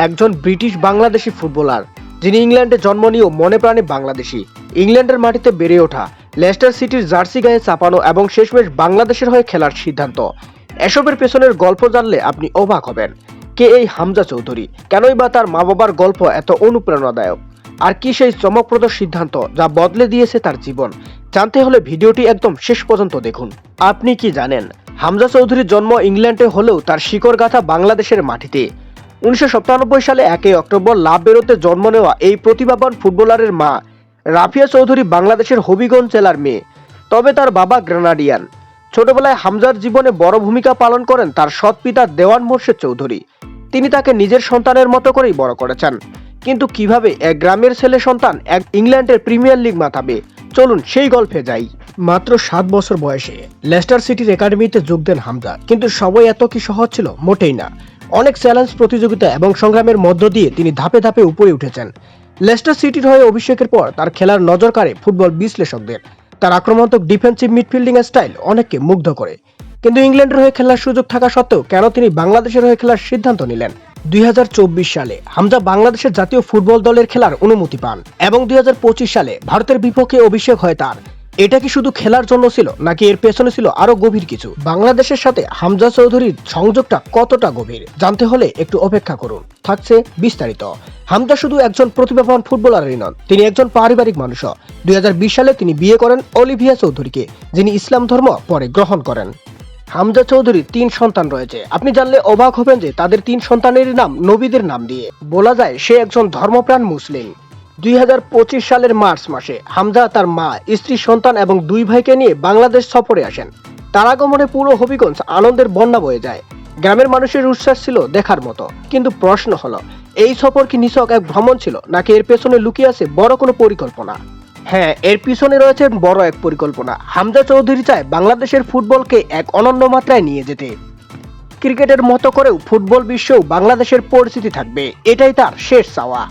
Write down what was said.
একজন British Bangladeshi footballer, যিনি ইংল্যান্ডে জন্ম নিয়েও মনে প্রাণে বাংলাদেশি। ইংল্যান্ডের মাটিতে বেড়ে ওঠা, লেস্টার সিটির জার্সি গায়ে চাপানো এবং শেষমেশ বাংলাদেশের হয়ে খেলার সিদ্ধান্ত। এসবের পেছনের গল্প জানলে আপনি অবাক হবেন। কে এই হামজা চৌধুরী? কেনই বা তার মা বাবার গল্প এত অনুপ্রেরণাদায়ক? আর কি সেই চমকপ্রদ সিদ্ধান্ত যা বদলে দিয়েছে তার জীবন? জানতে হলে ভিডিওটি একদম শেষ পর্যন্ত দেখুন। আপনি কি জানেন, হামজা চৌধুরীর জন্ম ইংল্যান্ডে হলেও তার শিকড় গাথা বাংলাদেশের মাটিতে। 1997 সালে 1 অক্টোবর লাভবেরোতে জন্ম নেওয়া এই প্রতিভাবান ফুটবলারের মা রাফিয়া চৌধুরী বাংলাদেশের হবিগঞ্জ জেলার মেয়ে। তবে তার বাবা গ্রেনাডিয়ান। ছোটবেলায় হামজার জীবনে বড় ভূমিকা পালন করেন তার সৎ পিতা দেওয়ান মোর্শেদ চৌধুরী। তিনি তাকে নিজের সন্তানের মতো করেই বড় করেছেন। কিন্তু কিভাবে এক গ্রামের ছেলে সন্তান এক ইংল্যান্ডের প্রিমিয়ার লিগ মাতাবে, চলুন সেই গল্পে যাই। মাত্র 7 বছর বয়সে লেস্টার সিটির একাডেমিতে যোগ দেন হামজা। কিন্তু সবই এত কি সহজ ছিল? মোটেই না। অনেক চ্যালেঞ্জ, প্রতিযোগিতা এবং সংগ্রামের মধ্য দিয়ে তিনি ধাপে ধাপে উপরে উঠেছেন। লেস্টার সিটির হয়ে অভিষেকের পর তার খেলার নজর কাড়ে ফুটবল বিশ্লেষকদের। তার আক্রমণাত্মক ডিফেন্সিভ মিডফিল্ডিং স্টাইল অনেককে মুগ্ধ করে। কিন্তু ইংল্যান্ডের হয়ে খেলার সুযোগ থাকা সত্ত্বেও কেন তিনি বাংলাদেশের হয়ে খেলার সিদ্ধান্ত নিলেন? 2024 সালে হামজা বাংলাদেশের জাতীয় ফুটবল দলের খেলার অনুমতি পান এবং 2025 সালে ভারতের বিপক্ষে অভিষেক হয় তার। এটা কি শুধু খেলার জন্য ছিল, নাকি এর পেছনে ছিল আরো গভীর কিছু? বাংলাদেশের সাথে হামজা চৌধুরীর সংযোগটা কতটা গভীর জানতে হলে একটু অপেক্ষা করুন, থাকছে বিস্তারিত। হামজা শুধু একজন প্রতিভাবান ফুটবলারই নন, তিনি একজন পারিবারিক মানুষও। 2020 সালে তিনি বিয়ে করেন অলিভিয়া চৌধুরীকে, যিনি ইসলাম ধর্ম পরে গ্রহণ করেন। হামজা চৌধুরীর 3 সন্তান রয়েছে। আপনি জানলে অবাক হবেন যে তাদের 3 সন্তানের নাম নবীদের নাম দিয়ে। বলা যায় সে একজন ধর্মপ্রাণ মুসলিম। 2025 সালের মার্চ মাসে হামজা তার মা, স্ত্রী, সন্তান এবং 2 ভাইকে নিয়ে বাংলাদেশ সফরে আসেন। তার আগমনে পুরো হবিগঞ্জ আনন্দের বন্যা বয়ে যায়। গ্রামের মানুষের উচ্ছ্বাস ছিল দেখার মতো। কিন্তু প্রশ্ন হলো, এই সফর কি নিছক এক ভ্রমণ ছিল, নাকি এর পেছনে লুকিয়ে আছে বড় কোনো পরিকল্পনা? হ্যাঁ, এর পিছনে রয়েছে বড় এক পরিকল্পনা। হামজা চৌধুরী চায় বাংলাদেশের ফুটবলকে এক অনন্য মাত্রায় নিয়ে যেতে। ক্রিকেটের মতো করেও ফুটবল বিশ্বেও বাংলাদেশের পরিচিতি থাকবে, এটাই তার শেষ চাওয়া।